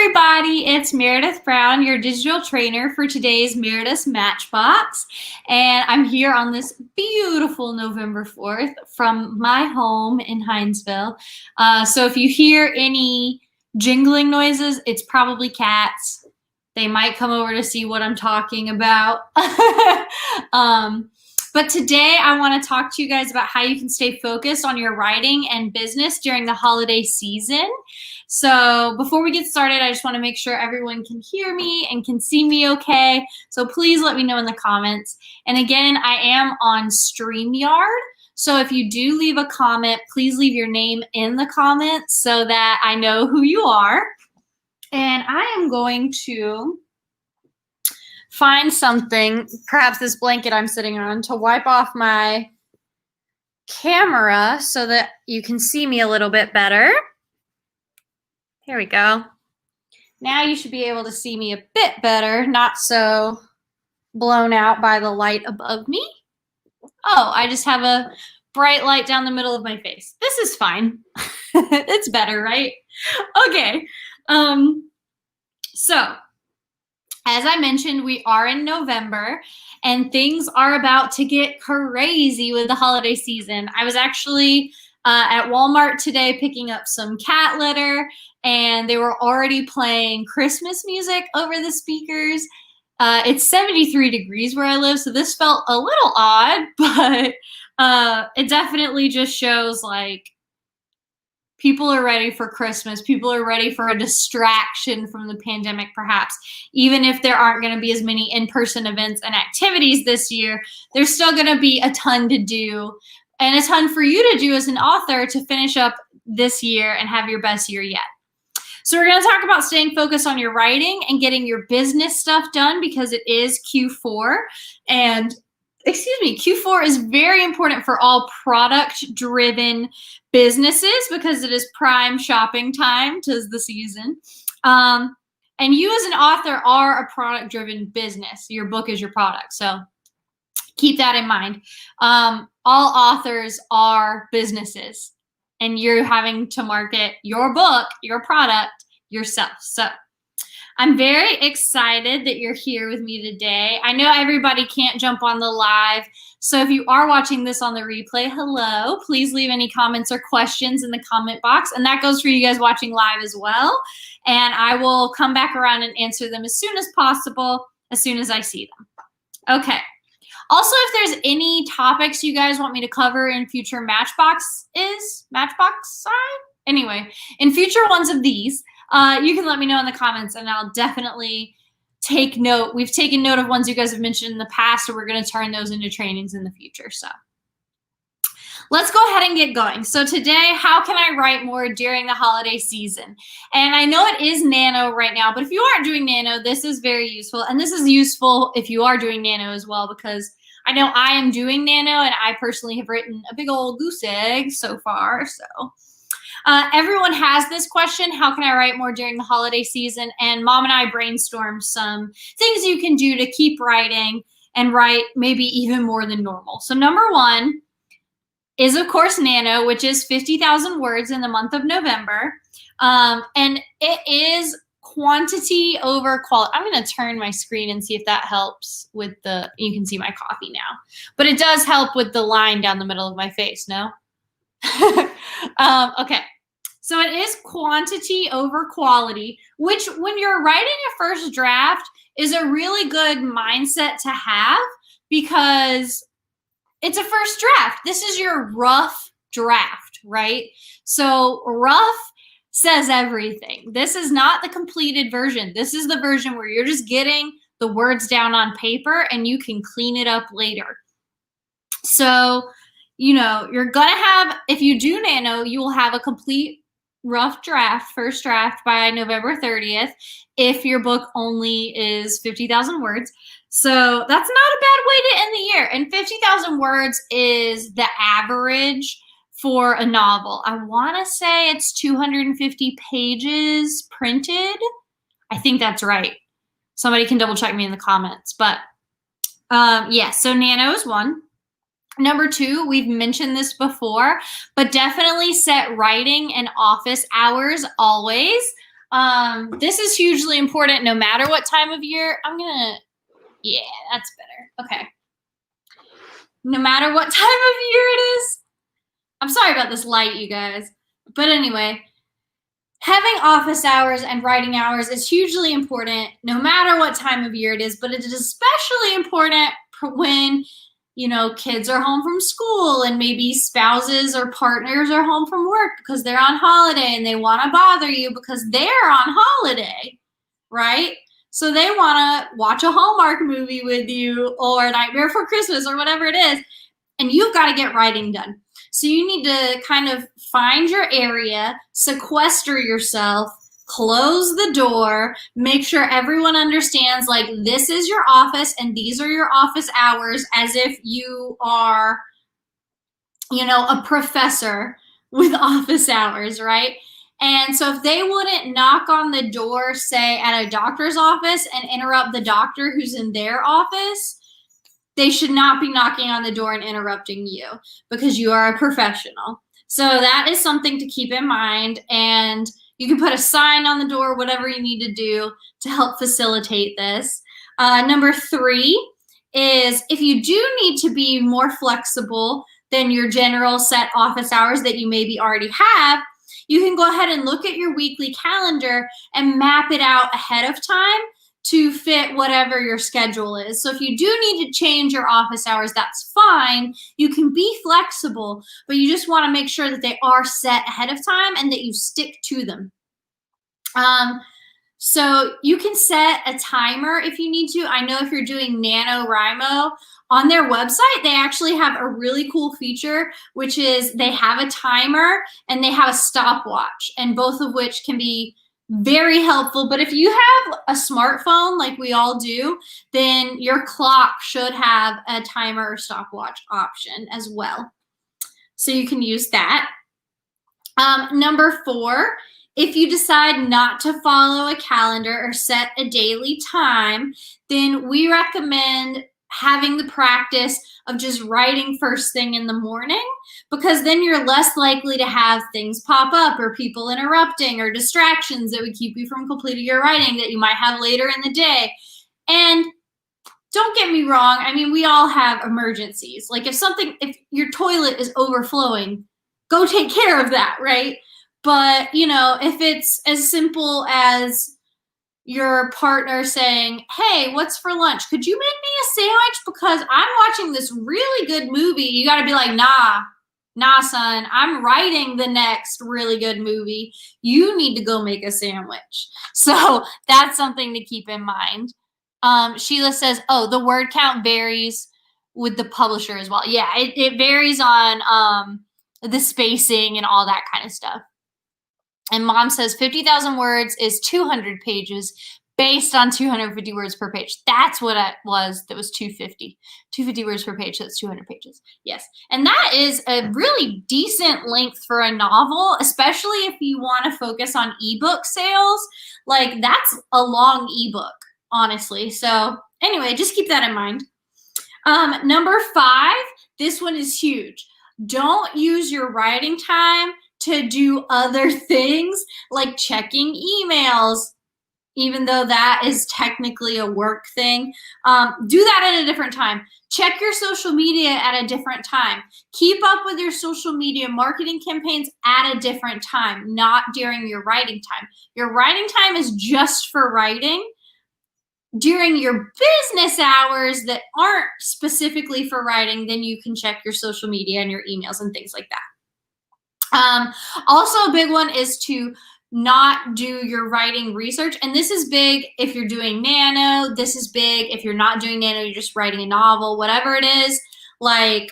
everybody, it's Meredith Brown, your digital trainer for today's Meredith's Matchbox. And I'm here on this beautiful November 4th from my home in Hinesville. So if you hear any jingling noises, it's probably cats. They might come over to see what I'm talking about. But today I want to talk to you guys about how you can stay focused on your writing and business during the holiday season. So before we get started, I just want to make sure everyone can hear me and can see me okay. So please let me know in the comments. And again, I am on StreamYard. So if you do leave a comment, please leave your name in the comments so that I know who you are. And I am going to find something, perhaps this blanket I'm sitting on, to wipe off my camera so that you can see me a little bit better. Here we go. Now you should be able to see me a bit better, not so blown out by the light above me. Oh, I just have a bright light down the middle of my face. This is fine. It's better, right? Okay. So, as I mentioned, we are in November and things are about to get crazy with the holiday season. I was actually at Walmart today picking up some cat litter, and they were already playing Christmas music over the speakers. It's 73 degrees where I live, so this felt a little odd, but it definitely just shows like people are ready for Christmas. People are ready for a distraction from the pandemic, perhaps. Even if there aren't going to be as many in-person events and activities this year, there's still going to be a ton to do and a ton for you to do as an author to finish up this year and have your best year yet. So we're going to talk about staying focused on your writing and getting your business stuff done because it is Q4. And Q4 is very important for all product-driven businesses because it is prime shopping time, 'tis the season. And you as an author are a product-driven business. Your book is your product, so keep that in mind. All authors are businesses, and you're having to market your book, your product, yourself. So I'm very excited that you're here with me today. I know everybody can't jump on the live, so if you are watching this on the replay, hello. Please leave any comments or questions in the comment box, and that goes for you guys watching live as well. And I will come back around and answer them as soon as possible, as soon as I see them. Okay. Also, if there's any topics you guys want me to cover in future Anyway, in future ones of these, you can let me know in the comments and I'll definitely take note. We've taken note of ones you guys have mentioned in the past, and we're going to turn those into trainings in the future. So let's go ahead and get going. So today, how can I write more during the holiday season? And I know it is Nano right now, but if you aren't doing Nano, this is very useful. And this is useful if you are doing Nano as well, because I know I am doing Nano and I personally have written a big old goose egg so far. So everyone has this question, how can I write more during the holiday season? And Mom and I brainstormed some things you can do to keep writing and write maybe even more than normal. So number one is, of course, Nano, which is 50,000 words in the month of November. And it is quantity over quality. I'm going to turn my screen and see if that helps with you can see my coffee now. But it does help with the line down the middle of my face, no? Okay. So it is quantity over quality, which when you're writing a first draft is a really good mindset to have because it's a first draft. This is your rough draft, right? So rough says everything. This is not the completed version. This is the version where you're just getting the words down on paper and you can clean it up later. So, you know, you're going to have, if you do Nano, you will have a complete rough draft, first draft by November 30th, if your book only is 50,000 words. So that's not a bad way to end the year. And 50,000 words is the average for a novel. I want to say it's 250 pages printed. I think that's right. Somebody can double check me in the comments. But yeah, so Nano is one. Number two, we've mentioned this before, but definitely set writing and office hours always. This is hugely important no matter what time of year. Yeah, that's better. Okay. No matter what time of year it is. I'm sorry about this light, you guys. But anyway, having office hours and writing hours is hugely important no matter what time of year it is, but it is especially important when, you know, kids are home from school and maybe spouses or partners are home from work because they're on holiday and they want to bother you because they're on holiday, right? So they want to watch a Hallmark movie with you or Nightmare Before Christmas or whatever it is, and you've got to get writing done. So you need to kind of find your area, sequester yourself, close the door, make sure everyone understands, like, this is your office and these are your office hours, as if you are, you know, a professor with office hours, right? And so if they wouldn't knock on the door, say at a doctor's office, and interrupt the doctor who's in their office, they should not be knocking on the door and interrupting you because you are a professional. So that is something to keep in mind. And you can put a sign on the door, whatever you need to do to help facilitate this. Number 3 is, if you do need to be more flexible than your general set office hours that you maybe already have, you can go ahead and look at your weekly calendar and map it out ahead of time to fit whatever your schedule is. So if you do need to change your office hours, that's fine. You can be flexible, but you just want to make sure that they are set ahead of time and that you stick to them. So you can set a timer if you need to. I know if you're doing NaNoWriMo, on their website, they actually have a really cool feature, which is they have a timer and they have a stopwatch, and both of which can be very helpful. But if you have a smartphone like we all do, then your clock should have a timer or stopwatch option as well. So you can use that. Number 4, if you decide not to follow a calendar or set a daily time, then we recommend having the practice of just writing first thing in the morning, because then you're less likely to have things pop up or people interrupting or distractions that would keep you from completing your writing that you might have later in the day. And don't get me wrong, I mean, we all have emergencies. Like if your toilet is overflowing, go take care of that, right? But, you know, if it's as simple as your partner saying, hey, what's for lunch? Could you make me a sandwich because I'm watching this really good movie? You got to be like, nah, son, I'm writing the next really good movie. You need to go make a sandwich. So that's something to keep in mind. Sheila says, oh, the word count varies with the publisher as well. Yeah, it varies on the spacing and all that kind of stuff. And Mom says 50,000 words is 200 pages based on 250 words per page. That's what it was. That was 250. 250 words per page, so that's 200 pages. Yes. And that is a really decent length for a novel, especially if you want to focus on ebook sales. Like, that's a long ebook, honestly. So anyway, just keep that in mind. Number 5, this one is huge. Don't use your writing time to do other things like checking emails, even though that is technically a work thing. Do that at a different time. Check your social media at a different time. Keep up with your social media marketing campaigns at a different time, not during your writing time. Your writing time is just for writing. During your business hours that aren't specifically for writing, then you can check your social media and your emails and things like that. Also, a big one is to not do your writing research. And this is big if you're doing nano. This is big if you're not doing nano, you're just writing a novel, whatever it is. Like,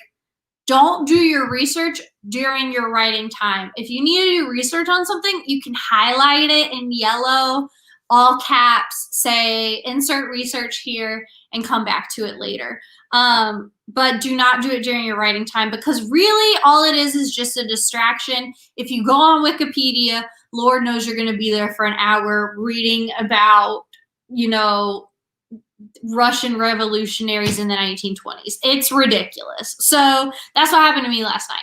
don't do your research during your writing time. If you need to do research on something, you can highlight it in yellow, all caps, say insert research here, and come back to it later. But do not do it during your writing time, because really all it is just a distraction. If you go on Wikipedia, Lord knows you're going to be there for an hour reading about, you know, Russian revolutionaries in the 1920s. It's ridiculous. So that's what happened to me last night.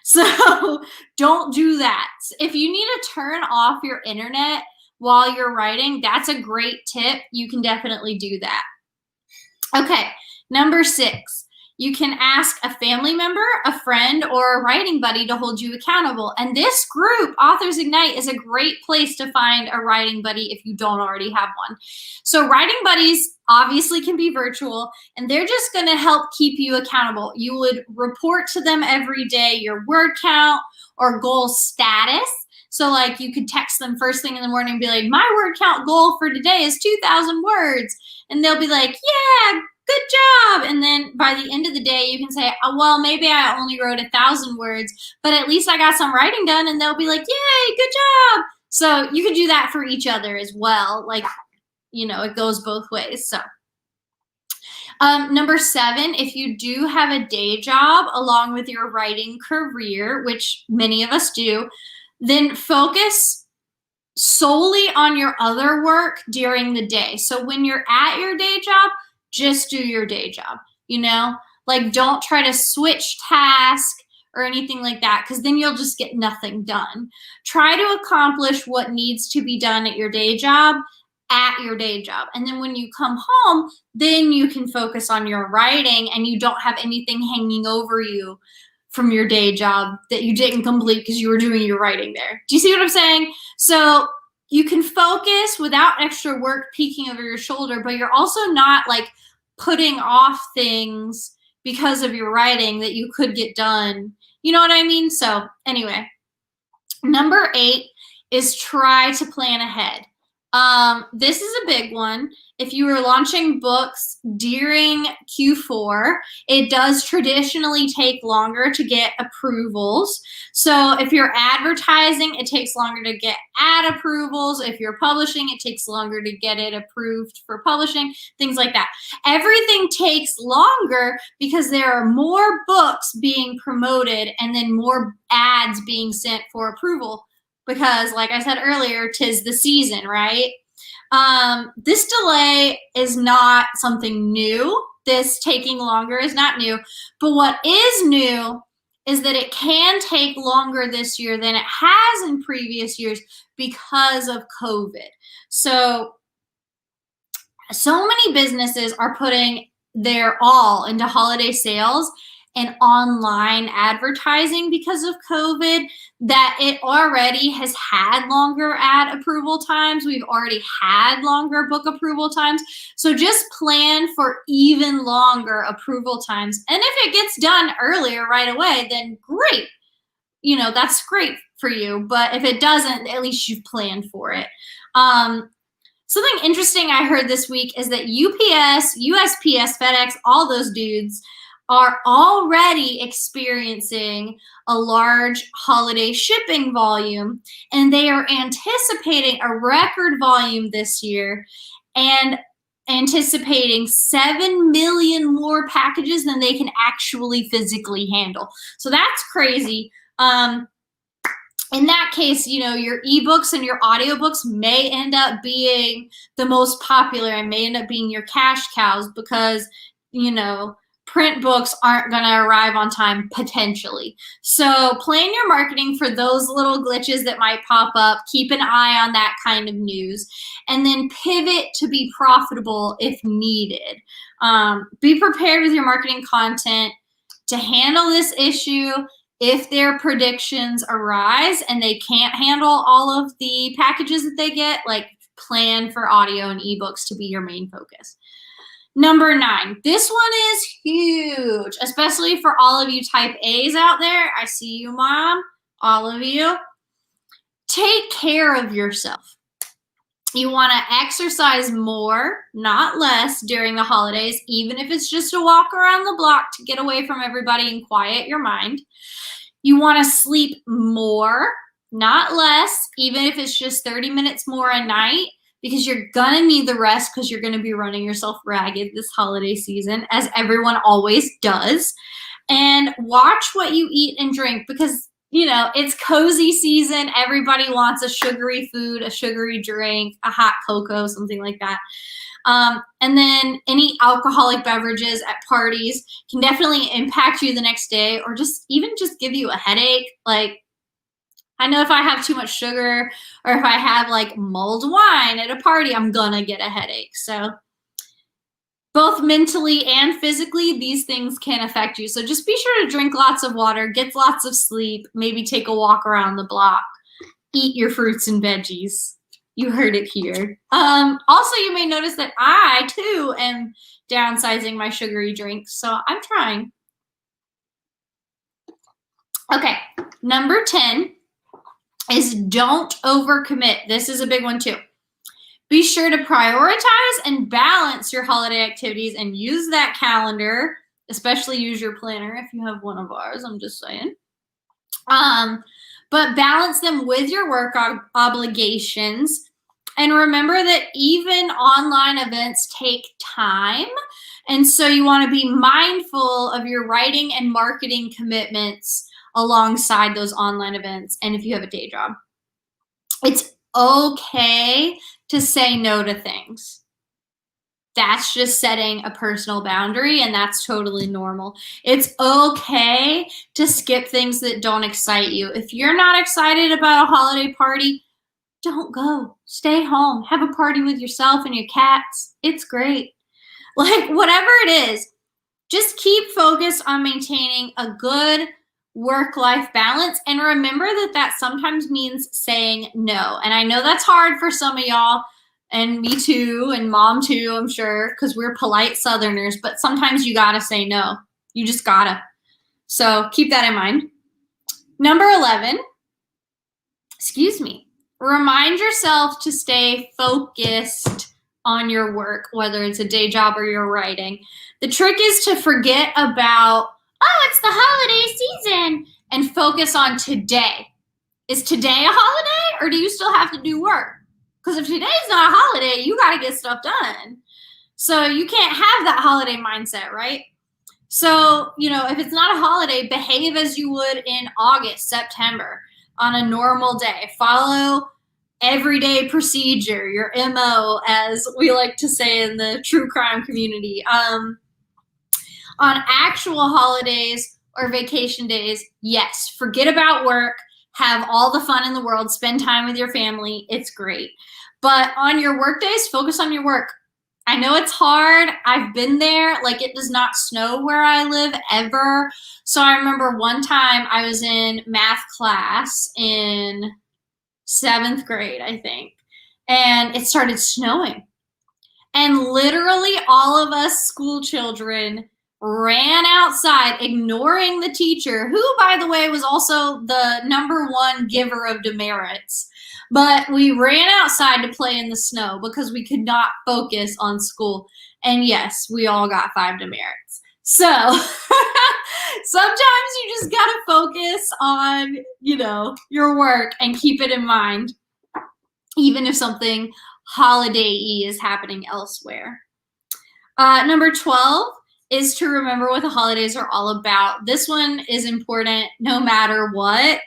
So don't do that. If you need to turn off your internet while you're writing, that's a great tip. You can definitely do that. Okay, number 6. You can ask a family member, a friend, or a writing buddy to hold you accountable. And this group, Authors Ignite, is a great place to find a writing buddy if you don't already have one. So writing buddies obviously can be virtual, and they're just going to help keep you accountable. You would report to them every day your word count or goal status. So like you could text them first thing in the morning and be like, my word count goal for today is 2,000 words. And they'll be like, yeah, good job. And then by the end of the day, you can say, oh, well, maybe I only wrote 1,000 words, but at least I got some writing done. And they'll be like, yay, good job. So you could do that for each other as well. Like, you know, it goes both ways. So number 7, if you do have a day job along with your writing career, which many of us do, then focus solely on your other work during the day. So when you're at your day job, just do your day job, you know? Like, don't try to switch task or anything like that, because then you'll just get nothing done. Try to accomplish what needs to be done at your day job at your day job. And then when you come home, then you can focus on your writing and you don't have anything hanging over you from your day job that you didn't complete because you were doing your writing there. Do you see what I'm saying? So you can focus without extra work peeking over your shoulder, but you're also not like putting off things because of your writing that you could get done. You know what I mean? So anyway, number 8 is try to plan ahead. This is a big one. If you are launching books during Q4, it does traditionally take longer to get approvals. So if you're advertising, it takes longer to get ad approvals. If you're publishing, it takes longer to get it approved for publishing, things like that. Everything takes longer because there are more books being promoted and then more ads being sent for approval. Because like I said earlier, 'tis the season, right? This delay is not something new. This taking longer is not new. But what is new is that it can take longer this year than it has in previous years because of COVID. So many businesses are putting their all into holiday sales and online advertising because of COVID, that it already has had longer ad approval times. We've already had longer book approval times. So just plan for even longer approval times. And if it gets done earlier right away, then great. You know, that's great for you. But if it doesn't, at least you've planned for it. Something interesting I heard this week is that UPS, USPS, FedEx, all those dudes are already experiencing a large holiday shipping volume, and they are anticipating a record volume this year and anticipating 7 million more packages than they can actually physically handle. So that's crazy. In that case, you know, your ebooks and your audiobooks may end up being the most popular and may end up being your cash cows because, you know, print books aren't going to arrive on time potentially. So plan your marketing for those little glitches that might pop up. Keep an eye on that kind of news, and then pivot to be profitable if needed. Be prepared with your marketing content to handle this issue. If their predictions arise and they can't handle all of the packages that they get, like plan for audio and ebooks to be your main focus. Number 9, this one is huge, especially for all of you type A's out there. I see you, Mom, all of you. Take care of yourself. You want to exercise more, not less, during the holidays, even if it's just a walk around the block to get away from everybody and quiet your mind. You want to sleep more, not less, even if it's just 30 minutes more a night, because you're going to need the rest because you're going to be running yourself ragged this holiday season, as everyone always does. And watch what you eat and drink because, you know, it's cozy season. Everybody wants a sugary food, a sugary drink, a hot cocoa, something like that. And then any alcoholic beverages at parties can definitely impact you the next day or just give you a headache. Like, I know if I have too much sugar or if I have like mulled wine at a party, I'm gonna get a headache. So both mentally and physically, these things can affect you. So just be sure to drink lots of water, get lots of sleep, maybe take a walk around the block, eat your fruits and veggies. You heard it here. Also, you may notice that I too am downsizing my sugary drinks, so I'm trying. Okay, number 10 is don't overcommit. This is a big one too. Be sure to prioritize and balance your holiday activities and use that calendar, especially use your planner if you have one of ours, I'm just saying. But balance them with your work obligations. And remember that even online events take time. And so you want to be mindful of your writing and marketing commitments alongside those online events. And if you have a day job, it's okay to say no to things. That's just setting a personal boundary, and that's totally normal. It's okay to skip things that don't excite you. If you're not excited about a holiday party, don't go. Stay home. Have a party with yourself and your cats. It's great. Like, whatever it is, just keep focused on maintaining a good work-life balance, and remember that that sometimes means saying no. And I know that's hard for some of y'all, and me too, and mom too, I'm sure, because we're polite Southerners, but sometimes you gotta say no. You just gotta. So keep that in mind. Number 11, remind yourself to stay focused on your work, whether it's a day job or you're writing. The trick is to forget about, oh, it's the holiday season, and focus on today. Is today a holiday, or do you still have to do work? Because if today's not a holiday, you got to get stuff done. So you can't have that holiday mindset, right? So, if it's not a holiday, behave as you would in August, September, on a normal day. Follow everyday procedure, your MO, as we like to say in the true crime community. On actual holidays or vacation days, yes, forget about work, have all the fun in the world, spend time with your family. It's great. But on your work days, focus on your work. I know it's hard. I've been there. Like, it does not snow where I live ever. So I remember one time I was in math class in 7th grade, I think, and it started snowing. And literally all of us school children ran outside, ignoring the teacher, who, by the way, was also the #1 giver of demerits. But we ran outside to play in the snow because we could not focus on school. And yes, we all got 5 demerits. So sometimes you just got to focus on, your work and keep it in mind, even if something holiday-y is happening elsewhere. Number 12 is to remember what the holidays are all about. This one is important no matter what.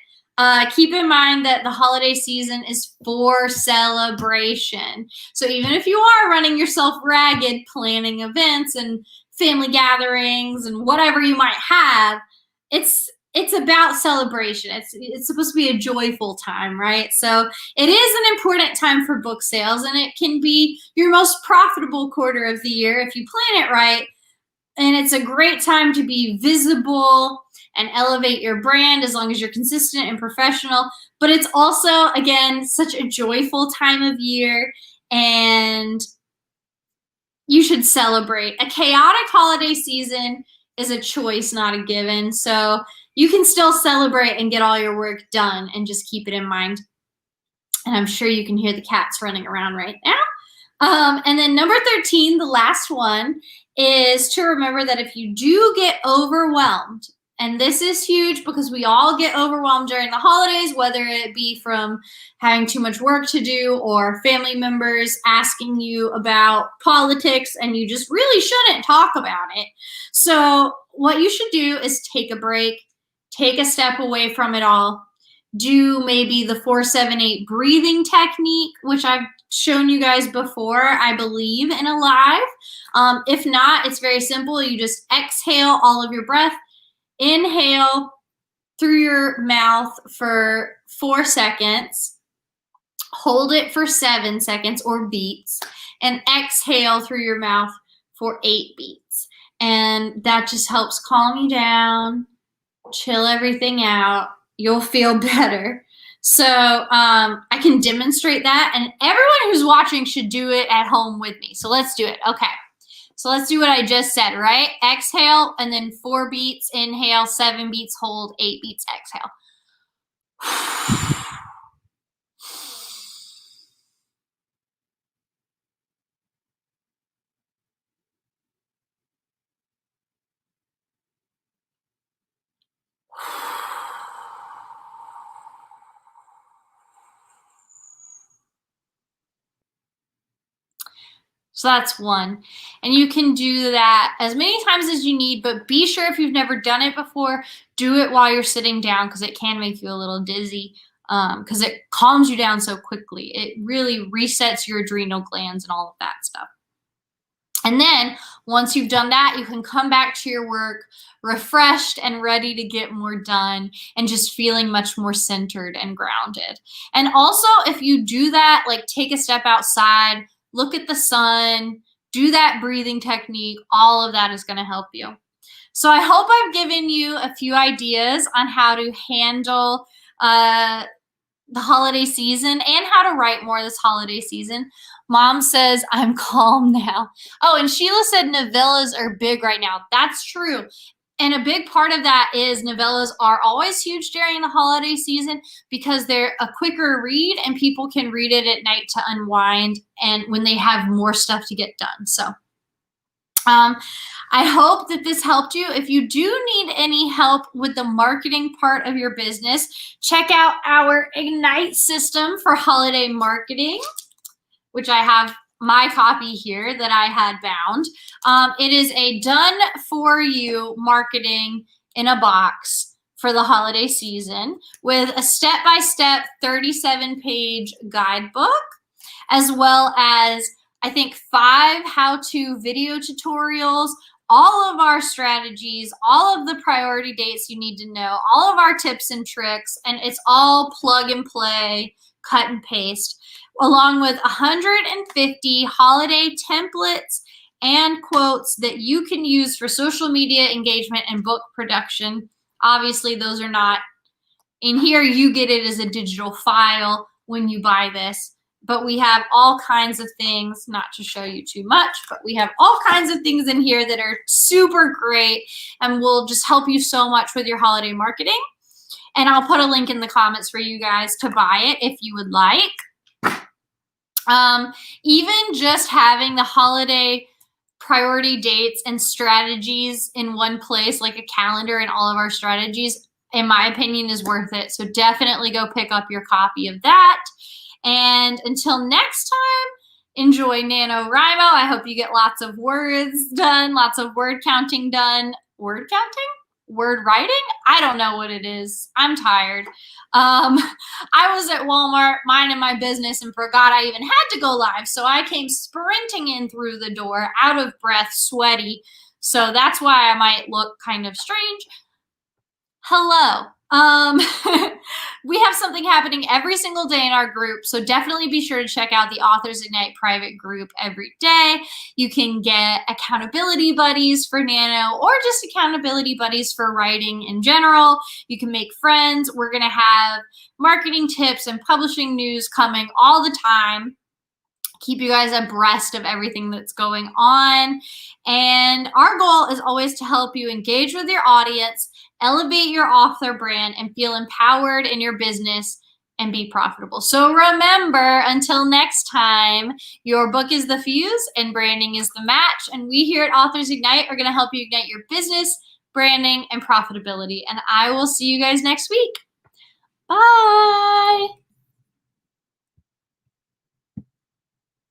Keep in mind that the holiday season is for celebration. So even if you are running yourself ragged planning events and family gatherings and whatever you might have, it's about celebration. It's supposed to be a joyful time, right? So it is an important time for book sales, and it can be your most profitable quarter of the year if you plan it right. And it's a great time to be visible and elevate your brand as long as you're consistent and professional. But it's also, again, such a joyful time of year, and you should celebrate. A chaotic holiday season is a choice, not a given. So you can still celebrate and get all your work done, and just keep it in mind. And I'm sure you can hear the cats running around right now. And then number 13, the last one, is to remember that if you do get overwhelmed, and this is huge because we all get overwhelmed during the holidays, whether it be from having too much work to do or family members asking you about politics, and you just really shouldn't talk about it. So what you should do is take a break, take a step away from it all, do maybe the 4-7-8 breathing technique, which I've shown you guys before, I believe, in a live. If not, it's very simple. You just exhale all of your breath, inhale, through your mouth for 4 seconds, hold it for 7 seconds or beats, and exhale through your mouth for 8 beats. And that just helps calm you down, chill everything out. You'll feel better. So I can demonstrate that, and everyone who's watching should do it at home with me. So let's do it. Okay. So let's do what I just said, right? Exhale, and then 4 beats, inhale, 7 beats, hold, 8 beats, exhale. So that's 1. And you can do that as many times as you need, but be sure if you've never done it before, do it while you're sitting down because it can make you a little dizzy because it calms you down so quickly. It really resets your adrenal glands and all of that stuff. And then once you've done that, you can come back to your work refreshed and ready to get more done and just feeling much more centered and grounded. And also, if you do that, like take a step outside, look at the sun, do that breathing technique, all of that is going to help you. So I hope I've given you a few ideas on how to handle the holiday season and how to write more this holiday season. Mom says, I'm calm now. Oh, and Sheila said novellas are big right now. That's true. And a big part of that is novellas are always huge during the holiday season because they're a quicker read and people can read it at night to unwind and when they have more stuff to get done. So I hope that this helped you. If you do need any help with the marketing part of your business, check out our Ignite system for holiday marketing, which I have my copy here that I had bound. It is a done-for-you marketing in a box for the holiday season with a step-by-step 37-page guidebook, as well as, I think, 5 how-to video tutorials, all of our strategies, all of the priority dates you need to know, all of our tips and tricks, and it's all plug and play, cut and paste, along with 150 holiday templates and quotes that you can use for social media engagement and book production. Obviously, those are not in here. You get it as a digital file when you buy this. But we have all kinds of things, not to show you too much, but we have all kinds of things in here that are super great and will just help you so much with your holiday marketing. And I'll put a link in the comments for you guys to buy it if you would like. Even just having the holiday priority dates and strategies in one place, like a calendar and all of our strategies, in my opinion, is worth it. So definitely go pick up your copy of that. And until next time, enjoy NaNoWriMo. I hope you get lots of words done, lots of word counting done. Word counting? Word writing? I don't know what it is. I'm tired. I was at Walmart minding my business and forgot I even had to go live. So I came sprinting in through the door, out of breath, sweaty. So that's why I might look kind of strange. Hello. We have something happening every single day in our group, so definitely be sure to check out the Authors Ignite private group every day. You can get accountability buddies for Nano or just accountability buddies for writing in general. You can make friends. We're going to have marketing tips and publishing news coming all the time. Keep you guys abreast of everything that's going on. And our goal is always to help you engage with your audience, elevate your author brand, and feel empowered in your business and be profitable. So remember, until next time, your book is the fuse and branding is the match. And we here at Authors Ignite are going to help you ignite your business, branding, and profitability. And I will see you guys next week. Bye.